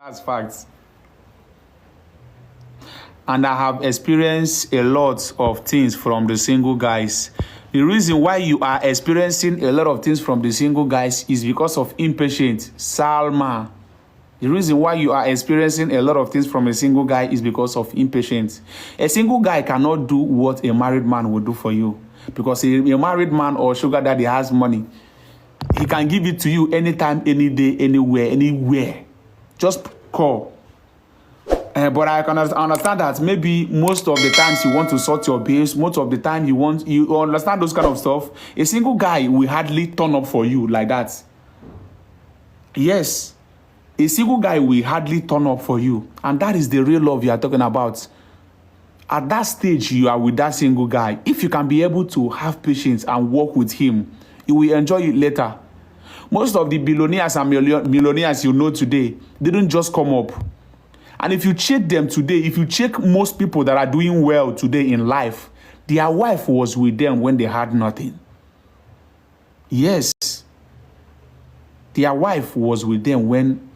That's facts. And I have experienced a lot of things from the single guys. The reason why you are experiencing a lot of things from the single guys is because of impatience. Salma. The reason why you are experiencing a lot of things from a single guy is because of impatience. A single guy cannot do what a married man will do for you. Because a married man or sugar daddy has money. He can give it to you anytime, any day, anywhere. Just call. But I can understand that maybe most of the times you want to sort your bills, most of the time you understand those kind of stuff. A single guy will hardly turn up for you like that. Yes. A single guy will hardly turn up for you. And that is the real love you are talking about. At that stage, you are with that single guy. If you can be able to have patience and work with him, you will enjoy it later. Most of the billionaires and millionaires you know today, they don't just come up. And if you check them today, if you check most people that are doing well today in life, their wife was with them when they had nothing. Yes. Their wife was with them when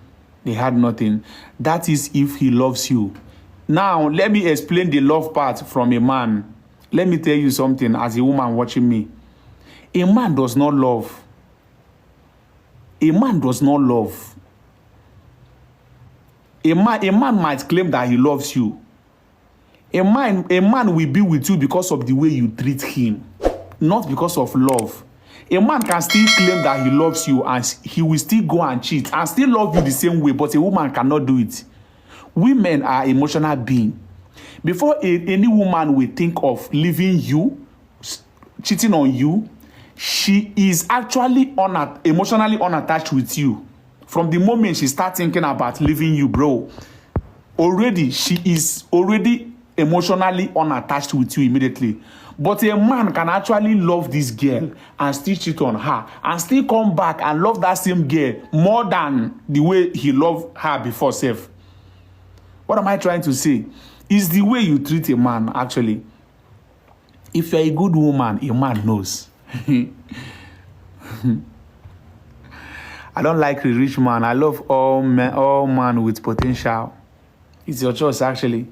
they had nothing. That is if he loves you. Now, let me explain the love part from a man. Let me tell you something as a woman watching me. A man does not love. A man does not love. A man might claim that he loves you. A man will be with you because of the way you treat him, not because of love. A man can still claim that he loves you and he will still go and cheat and still love you the same way, but a woman cannot do it. Women are emotional beings. Before any woman will think of leaving you, cheating on you, she is actually emotionally unattached with you. From the moment she starts thinking about leaving you, bro, she is already emotionally unattached with you immediately. But a man can actually love this girl and still cheat on her and still come back and love that same girl more than the way he loved her before self. What am I trying to say? It's the way you treat a man, actually. If you're a good woman, a man knows. I don't like a rich man. I love all men with potential. It's your choice, actually.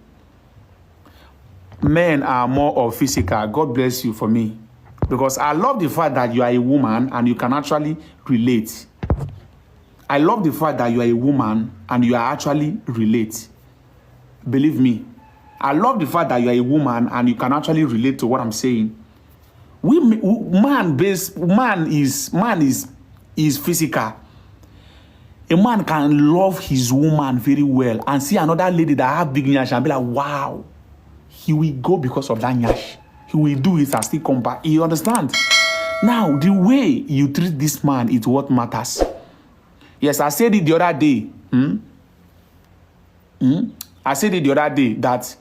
Men are more of physical. God bless you for me. Because I love the fact that you are a woman and you can actually relate. I love the fact that you are a woman and you are actually relate. Believe me. I love the fact that you are a woman and you can actually relate to what I'm saying. Man is physical. A man can love his woman very well and see another lady that have big nyash and be like, wow, he will go because of that nyash. He will do it and still come back. You understand? Now, the way you treat this man is what matters. Yes, I said it the other day. I said it the other day that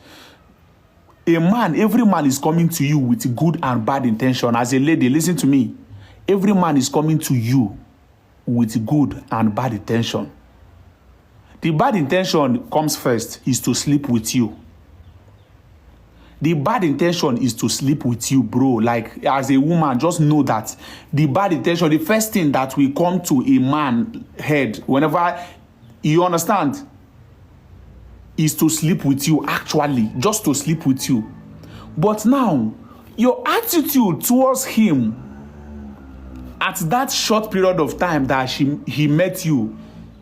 every man is coming to you with good and bad intention. As a lady, listen to me. Every man is coming to you with good and bad intention. The bad intention comes first, is to sleep with you. The bad intention is to sleep with you, bro. Like, as a woman, just know that the bad intention, the first thing that will come to a man's head, whenever, you understand, is to sleep with you, actually, just to sleep with you. But now, your attitude towards him at that short period of time that he met you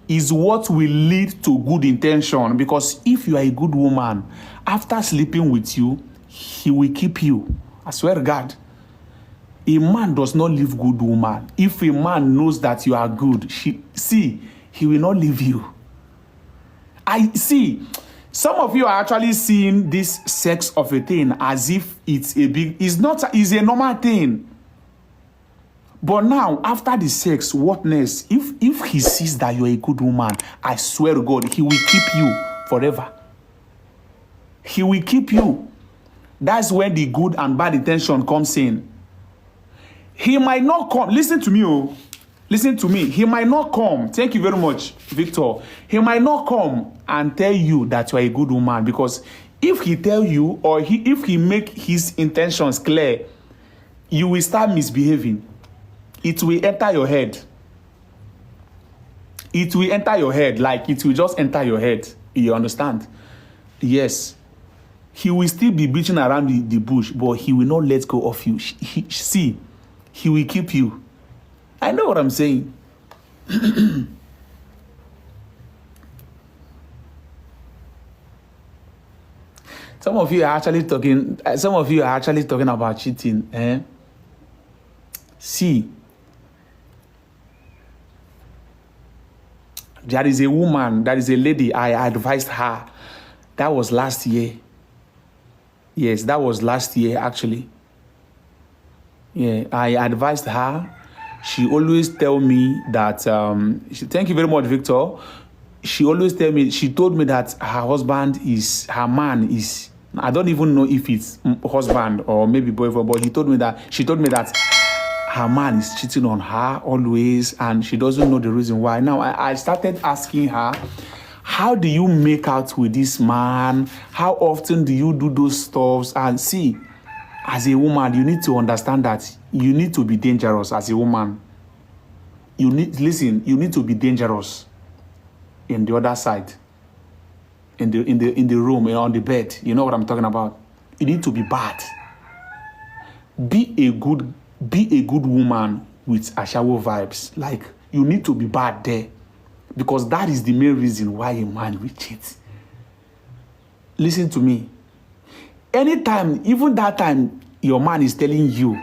is what will lead to good intention. Because if you are a good woman, after sleeping with you, he will keep you. I swear to God. A man does not leave good woman. If a man knows that you are good, he will not leave you. I see. Some of you are actually seeing this sex of a thing as if it's a normal thing. But now, after the sex, what next? If he sees that you're a good woman, I swear to God, he will keep you forever. He will keep you. That's when the good and bad intention comes in. He might not come. Listen to me, oh. Listen to me. He might not come. Thank you very much, Victor. He might not come and tell you that you are a good woman, because if he tell you or if he make his intentions clear, you will start misbehaving. It will enter your head. It will enter your head, like it will just enter your head. You understand? Yes. He will still be beating around the bush, but he will not let go of you. See, he will keep you. I know what I'm saying. Some of you are actually talking about cheating. See, there is a woman, there is a lady, I advised her. That was last year. Yes, that was last year, actually. Yeah, I advised her. She always tell me that, thank you very much, Victor. She told me that her man is, I don't even know if it's husband or maybe boyfriend, but she told me that her man is cheating on her always, and she doesn't know the reason why. Now, I started asking her, how do you make out with this man? How often do you do those stuffs? And see, as a woman, you need to understand that you need to be dangerous as a woman. You need to be dangerous in the other side, in the room, on the bed. You know what I'm talking about? You need to be bad. Be a good woman with Ashawo vibes. Like, you need to be bad there, because that is the main reason why a man will cheat. Listen to me. Anytime, even that time, your man is telling you,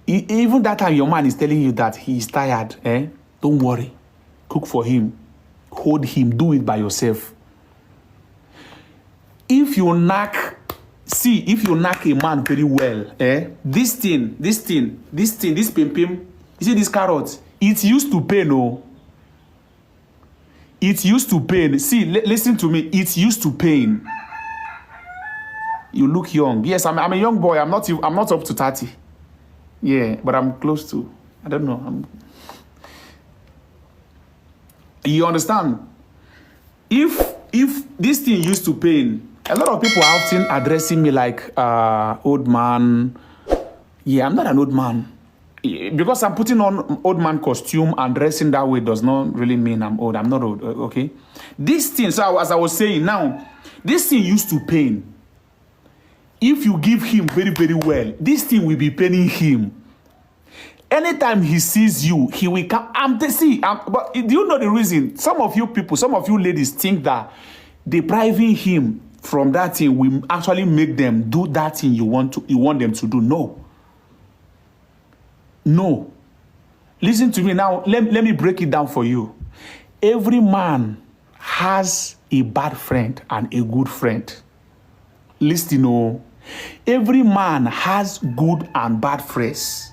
even that time your man is telling you that he is tired, don't worry. Cook for him. Hold him. Do it by yourself. If you knock a man very well, this pim, you see this carrot, it used to pain, oh. It used to pain. See, listen to me. It used to pain. You look young. Yes, I'm a young boy. I'm not up to 30. Yeah, but I'm close to. I don't know. You understand? If this thing used to pain, a lot of people are often addressing me like old man. Yeah, I'm not an old man. Because I'm putting on old man costume and dressing that way does not really mean I'm old. I'm not old, okay? This thing, so as I was saying now, this thing used to pain. If you give him very, very well, this thing will be paining him. Anytime he sees you, he will come. But do you know the reason? Some of you ladies think that depriving him from that thing will actually make them do that thing you want them to do. No. Listen to me now. Let me break it down for you. Every man has a bad friend and a good friend. Listen, oh. Every man has good and bad friends.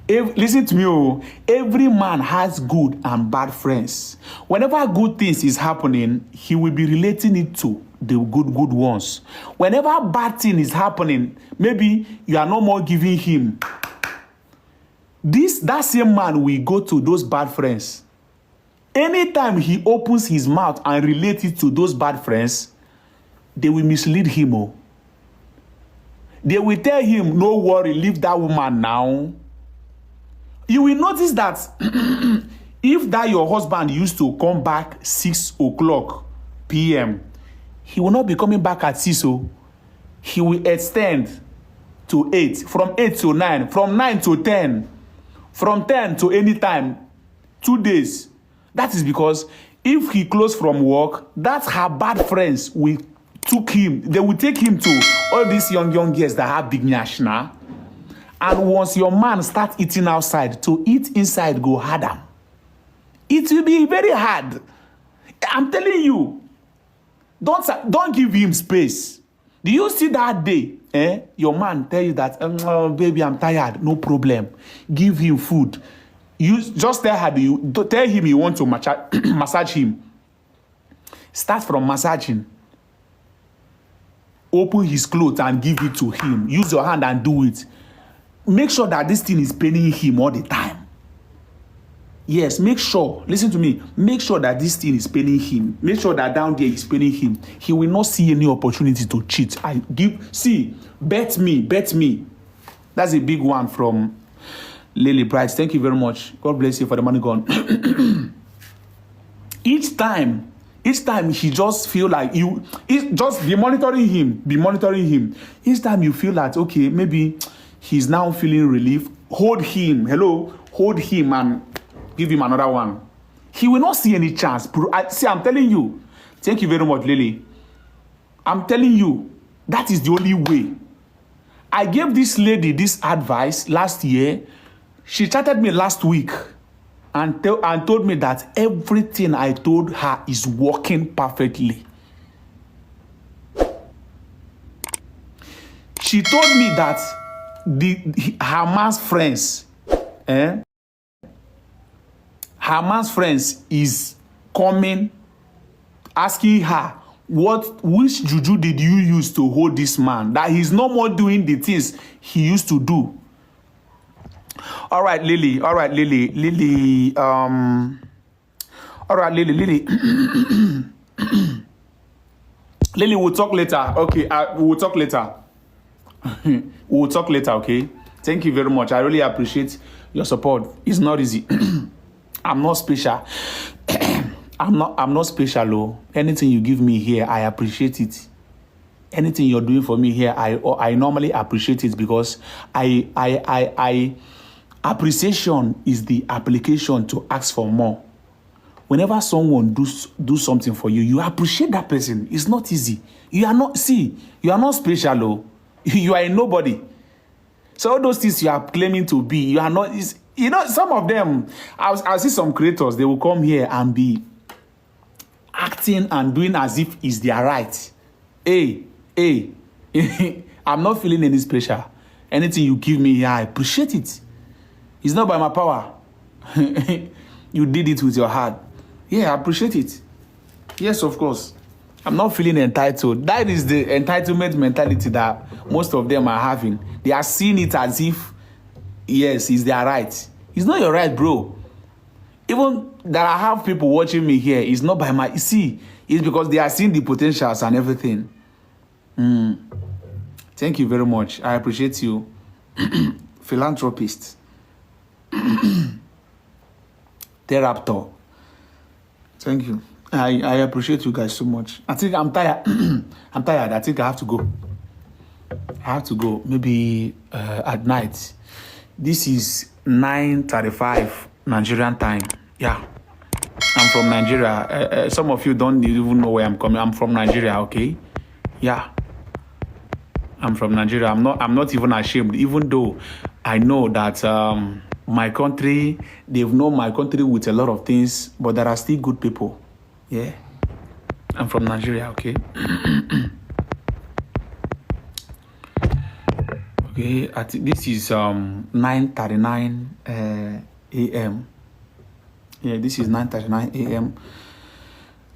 Listen to me, oh. Every man has good and bad friends. Whenever good things is happening, he will be relating it to the good ones. Whenever bad thing is happening, maybe you are no more giving him. That same man will go to those bad friends. Anytime he opens his mouth and relates it to those bad friends, they will mislead him. Oh. They will tell him, no worry, leave that woman now. You will notice that if that your husband used to come back 6 o'clock p.m., he will not be coming back at 6. He will extend to 8, from 8 to 9, from 9 to 10, from 10 to any time, 2 days. That is because if he closed from work, that's her bad friends will take him to all these young girls that have big nyash now. And once your man starts eating outside, to eat inside go harder. It will be very hard. I'm telling you. Don't give him space. Do you see that day? Your man tell you that, oh, baby, I'm tired. No problem. Give him food. You just tell him you want to massage him. Start from massaging. Open his clothes and give it to him. Use your hand and do it. Make sure that this thing is paining him all the time. Yes, make sure, listen to me, make sure that this thing is paining him. Make sure that down there is paining him. He will not see any opportunity to cheat. Bet me. That's a big one from, Lily Bright, thank you very much. God bless you for the money gone. Each time he just feel like just be monitoring him. Each time you feel that, okay, maybe he's now feeling relief, hold him and give him another one. He will not see any chance. I'm telling you. Thank you very much, Lily. I'm telling you, that is the only way. I gave this lady this advice last year. She chatted me last week and told me that everything I told her is working perfectly. She told me that her man's friends is coming, asking her, which juju did you use to hold this man? That he's no more doing the things he used to do. All right, Lily. All right, Lily. Lily, we'll talk later. Okay, we'll talk later. We'll talk later, okay? Thank you very much. I really appreciate your support. It's not easy. I'm not special. I'm not special, oh. Anything you give me here, I appreciate it. Anything you're doing for me here, I normally appreciate it, because appreciation is the application to ask for more. Whenever someone do something for you, you appreciate that person. It's not easy. You are not special, oh. You are a nobody. So all those things you are claiming to be, you are not. Some of them, I'll see some creators, they will come here and be acting and doing as if it's their right. Hey, I'm not feeling any special. Anything you give me here, I appreciate it. It's not by my power. You did it with your heart. Yeah, I appreciate it. Yes, of course. I'm not feeling entitled. That is the entitlement mentality that most of them are having. They are seeing it as if, yes, it's their right. It's not your right, bro. Even that I have people watching me here, it's not by my... See, it's because they are seeing the potentials and everything. Thank you very much. I appreciate you. Philanthropist. Theraptor. Thank you. I appreciate you guys so much. I think I'm tired. I'm tired. I think I have to go. Maybe at night. This is 9:35 Nigerian time. Yeah. I'm from Nigeria. Some of you don't even know where I'm coming. I'm from Nigeria, okay? Yeah. I'm from Nigeria. I'm not even ashamed, even though I know that my country, they've known my country with a lot of things, but there are still good people. Yeah. I'm from Nigeria, okay? Okay, this is 9:39 a.m. Yeah, this is 9:39 a.m.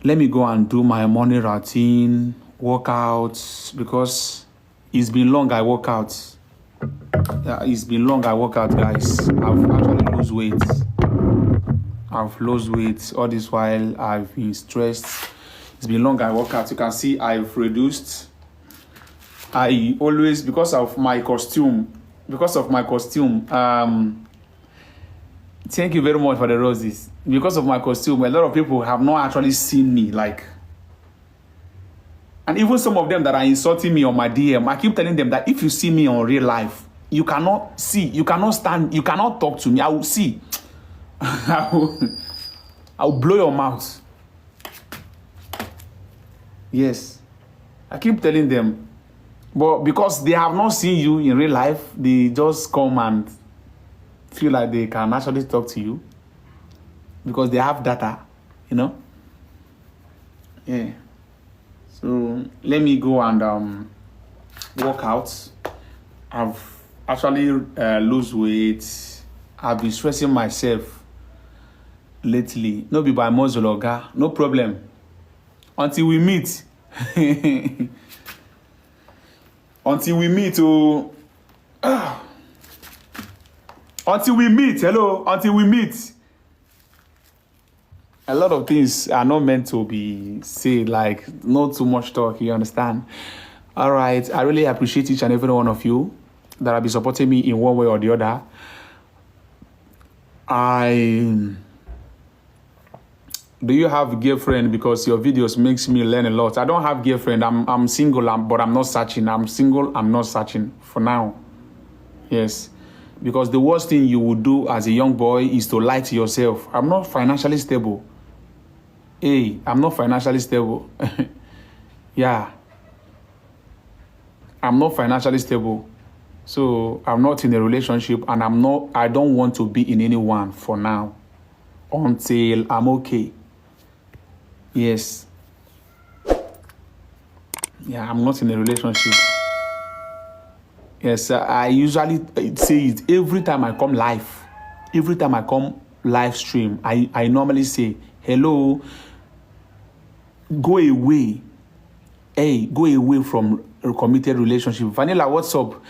Let me go and do my morning routine, workouts, because it's been long I work out. Yeah, it's been long I work out, guys. I've actually lost weight. I've lost weight. All this while I've been stressed. It's been long I work out. You can see I've reduced. I always, because of my costume, thank you very much for the roses. Because of my costume, a lot of people have not actually seen me, like, and even some of them that are insulting me on my DM, I keep telling them that if you see me on real life, you cannot see, you cannot stand, you cannot talk to me. I will see. I'll blow your mouth. Yes. I keep telling them. But because they have not seen you in real life, they just come and feel like they can actually talk to you. Because they have data, you know? Yeah. So let me go and work out. I've actually lose weight. I've been stressing myself lately. No be by muscle, oga. No problem. Until we meet. Until we meet, oh. Until we meet, hello. Until we meet. A lot of things are not meant to be said, like not too much talk, you understand? All right, I really appreciate each and every one of you that have been supporting me in one way or the other. I do you have a girlfriend? Because your videos makes me learn a lot. I don't have girlfriend. I'm single, but I'm not searching. I'm single. I'm not searching for now. Yes, because the worst thing you would do as a young boy is to lie to yourself. I'm not financially stable. Hey, I'm not financially stable. Yeah, I'm not financially stable. So I'm not in a relationship, and I don't want to be in anyone for now until I'm okay. Yes. Yeah, I'm not in a relationship. Yes, I usually say it every time I come live. Every time I come live stream, I normally say, hello, go away. Hey, go away from a committed relationship. Vanilla, what's up?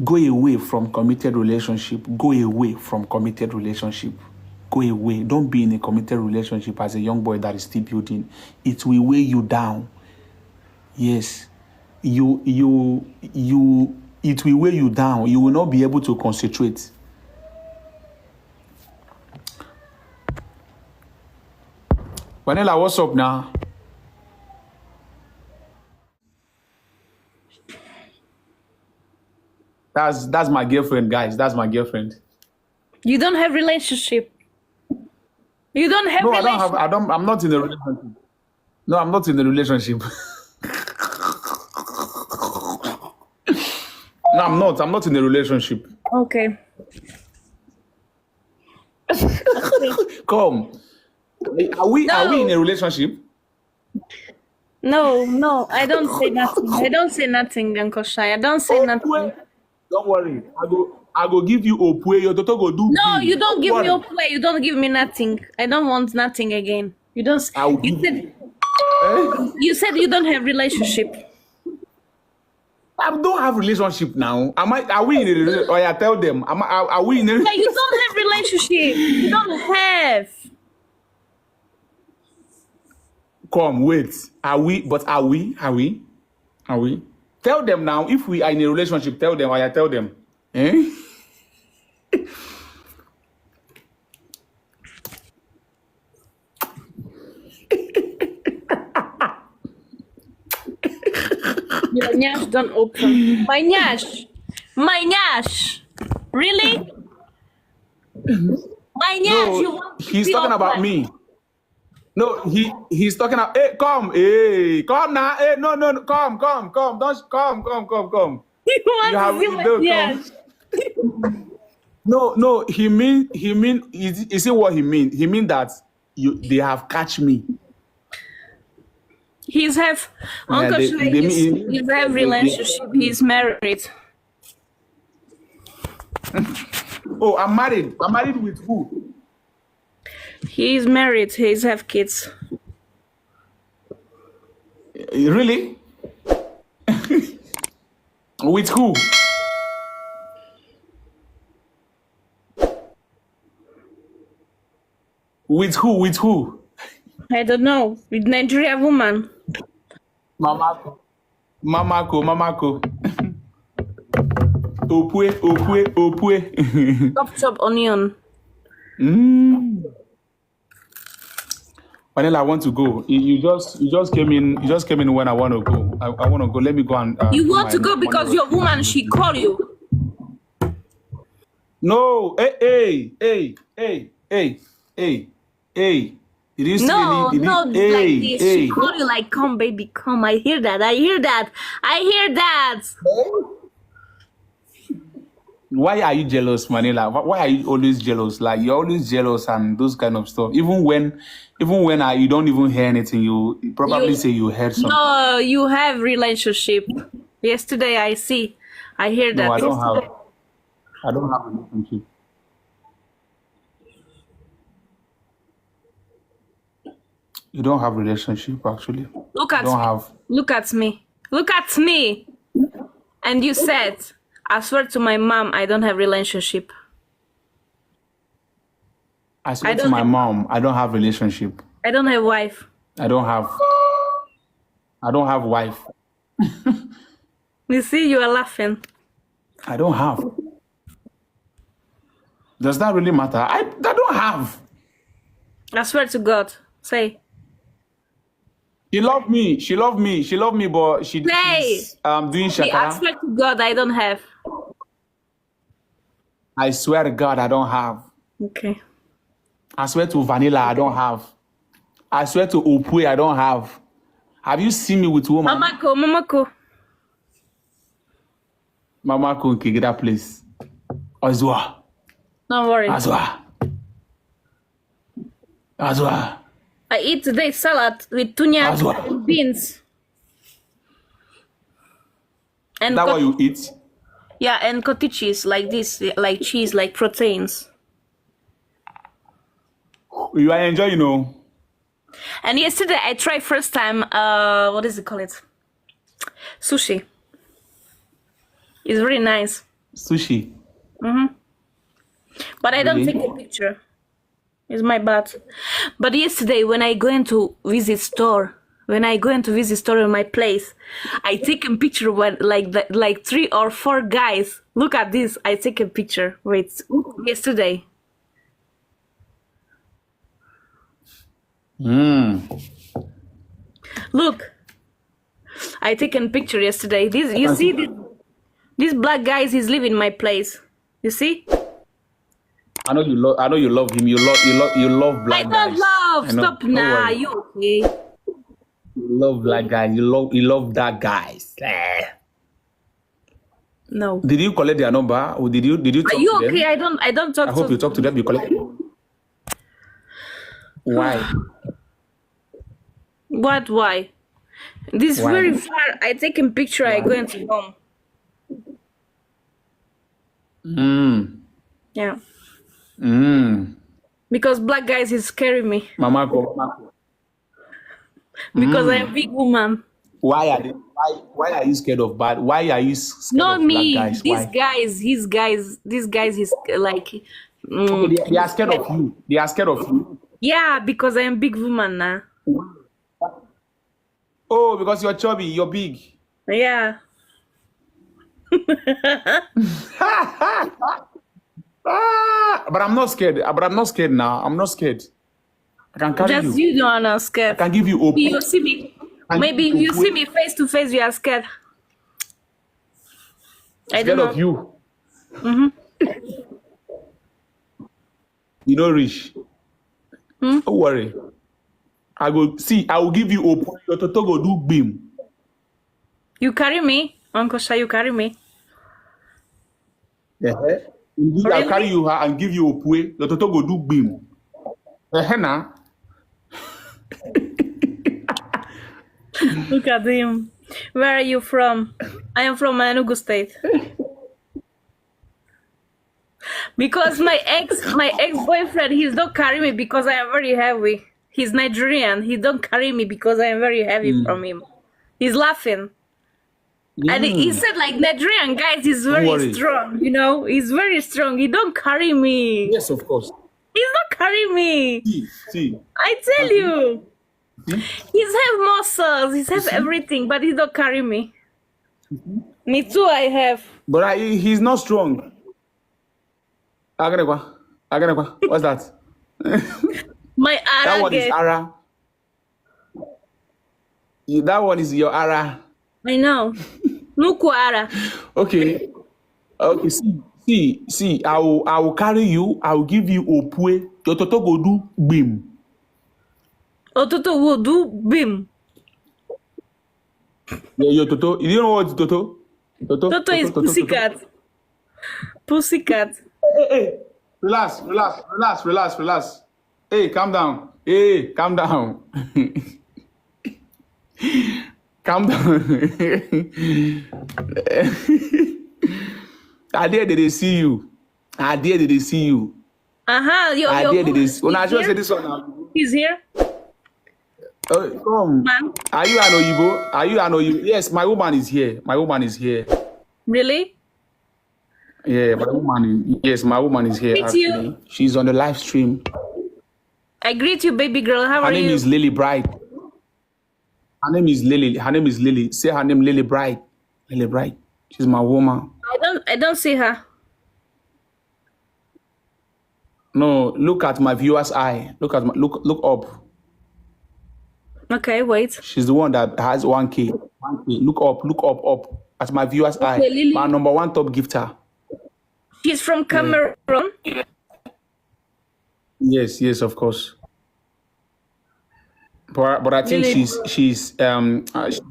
Go away from committed relationship. Go away from committed relationship. Go away. Don't be in a committed relationship as a young boy that is still building. It will weigh you down. Yes. It will weigh you down. You will not be able to concentrate. Vanilla, what's up now? That's my girlfriend, guys. That's my girlfriend. You don't have relationship. You don't have No, relationship. I'm not in a relationship. No, I'm not in a relationship. No, I'm not. I'm not in a relationship. Okay. Come. Are we in a relationship? No, I don't say nothing. I don't say nothing, Uncle Shaii. I don't say nothing. Don't worry. I go give you opwe. Your daughter go do. No, B. you don't give me worry. play. You don't give me nothing. I don't want nothing again. You don't. You said you don't have relationship. I don't have relationship now. Are we in a relationship? Oh, yeah, tell them. Are we in a Yeah, you don't have relationship. You don't have. Come, wait. Are we? Tell them now. If we are in a relationship, tell them. I tell them. Eh? Your nyash don't open. My nyash. Really? My nyash. No, he's talking about me. No, he's talking about. Hey, come now. Hey, no, come. Don't come. You want to see my nyash? No. He mean. Is it what he mean? He mean that they have catch me. He's have Uncle Shaii. He's have relationship. He's married. Oh, I'm married. I'm married with who? He's married. He's have kids. Really? With who? With who? I don't know. With Nigeria woman. Mamako. Opwe. Chop onion. Vanilla, I want to go. You just came in. You just came in when I want to go. I want to go. Let me go and. You want to go because your woman she call you. No. Hey. It is No, really, like this. She call you like, come, baby, come. I hear that. Why are you jealous, Manila? Why are you always jealous? Like you're always jealous and those kind of stuff. Even when you don't even hear anything, you probably say you heard something. No, you have relationship. Yesterday I hear that. No, I don't have a relationship. You don't have relationship actually. Look at me. And you said, I swear to my mom, I don't have relationship. I swear to my mom, I don't have relationship. I don't have wife. I don't have wife. You see, you are laughing. I don't have. Does that really matter? I don't don't have. I swear to God. Say. She loved me. She loved me. She loved me, but she's Say. doing I shakara. swear to God, I don't have. I swear to God, I don't have. Okay. I swear to vanilla, I don't have. I swear to opue, I don't have. Have you seen me with woman? Mamako. Mama couldn't get that place. Azwa. Don't worry. Azwa. Azwa. I eat today salad with tuna Azwa. and beans. And That what you eat? yeah, and cottage cheese like this, like cheese, like proteins. You are enjoying, you know. And yesterday I tried first time, what is it called? Sushi. It's really nice. Sushi. But I don't Really? take a picture. It's my bad. But yesterday when I go into visit store, in my place, I take a picture when like 3 or 4 guys. Look at this. I take a picture. Wait, yesterday. Look, I taken picture yesterday. This you see this black guy is living my place. You see? I know you love. I know you love him. You love black I guys. don't love. I know. Stop Don't now. worry. You okay? You love black guys. You love that guys. No. Did you collect their number or did you talk Are you to okay? them? I don't talk I hope to you talk to them. You collect. Why? What? Why? This Why? very far. I take a picture. I go into home. Yeah. Because black guys is scaring me. Mama go. Because I'm a big woman. Why are you scared of bad? Why are you scared Not of me. black guys? These Why? guys. These guys is like. They are scared of you. They are scared of you. Yeah, because I'm a big woman now. Oh, because you're chubby, you're big. Yeah. But I'm not scared. But I'm not scared now. I'm not scared. I can carry Just you. you don't are I scared. can give you hope. You see me. Maybe if you see me face to face, you are scared. I Scared don't of know. you. You know, Rich. Don't worry. I will give you hope. Your toto go do beam. You carry me, Uncle Shaii. You carry me. Indeed, I'll carry you her and give you hope. Your toto go do beam. Nah. Look at him. Where are you from? I am from Enugu State. Because my ex-boyfriend, he don't carry me because I am very heavy. He's Nigerian. He don't carry me because I am very heavy from him. He's laughing. And he said like Nigerian guys is very strong, you know. He's very strong. He don't carry me. Yes, of course. He's not carry me. See. I tell you. He's have muscles. He's have everything, but he don't carry me. Me too, I have. But he's not strong. Aganekwa. What's that? My ara. That one is Ara. That one is your Ara. I know. Nuku ara. Okay. See. I will carry you. I will give you opue. Your toto go do beam. Ototo will do beam. Yeah, your toto. You don't know what toto? Toto is pussycat. Pussycat. Hey. Relax. Hey, calm down. Calm down. Calm down. I dare they see you. Your When I just say this one now. He's here. Come. Man. Are you an Oyibo? Yes, my woman is here. Really? Yeah, my woman is here. Greet Actually, you. She's on the live stream. I greet you, baby girl. How Her are name you? is Lily Bright. Her name is Lily. Say her name, Lily Bright. Lily Bright. She's my woman. I don't see her. No, look at my viewer's eye. Look at my look up. Okay, wait. She's the one that has 1K. 1K. Look up at my viewer's eye. Lily. My number one top gifter. She's from Cameroon. Yes, of course. But I think Lily. she's Cameroon. lives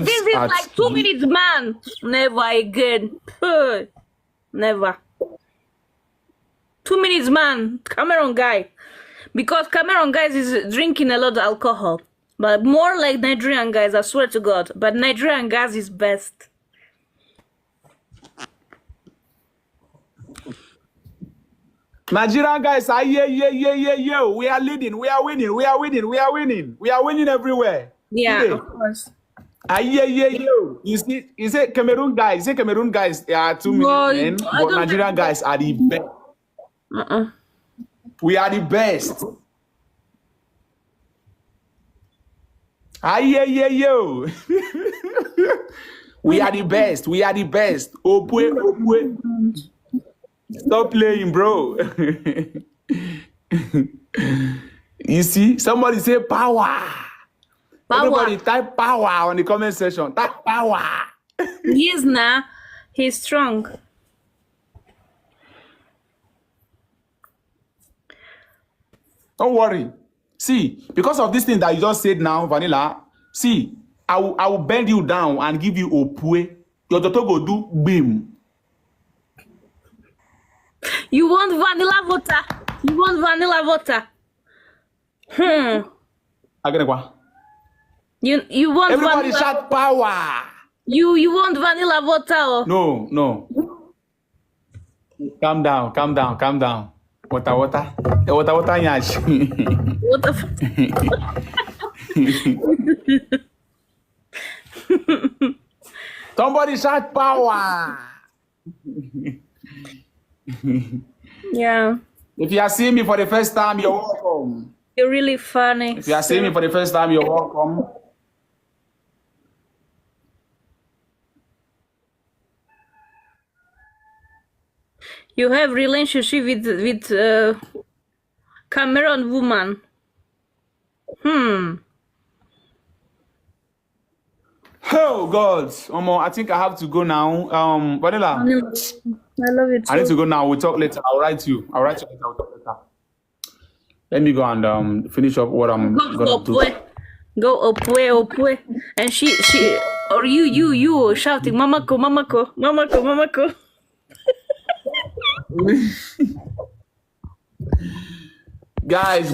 This is at like 2 minutes, man. Never again. Puh. Never. 2 minutes, man. Cameroon guy. Because Cameroon guys is drinking a lot of alcohol. But more like Nigerian guys, I swear to God. But Nigerian guys is best. Nigerian guys are yeah. We are leading. We are winning. We are winning everywhere. Yeah, Today. of course. Yeah. You see, Cameroon guys. They are 2 million men, but Nigerian guys are the best. We are the best. Yeah. We are the best. Opwe. Stop playing, bro. You see, somebody say power. Everybody type power on the comment section. Type power. Yes, nah. He's strong. Don't worry. See, because of this thing that you just said now, Vanilla, see, I will bend you down and give you opwe. Your daughter go do beam. You want vanilla water? You want Everybody vanilla? shout power. You want vanilla water? Or? No. Calm down. Water, nyash. What the Somebody shout power. Yeah. If you are seeing me for the first time, you're welcome. You're really funny. If you are seeing me for the first time, you're welcome. You have relationship with Cameroon woman. Oh God, I think I have to go now. Vanilla, I love it. I need to go now. We'll talk later. I'll write you later. We'll talk later. Let me go and finish up what I'm gonna do. Go opwe. And she or you shouting mamako. Guys.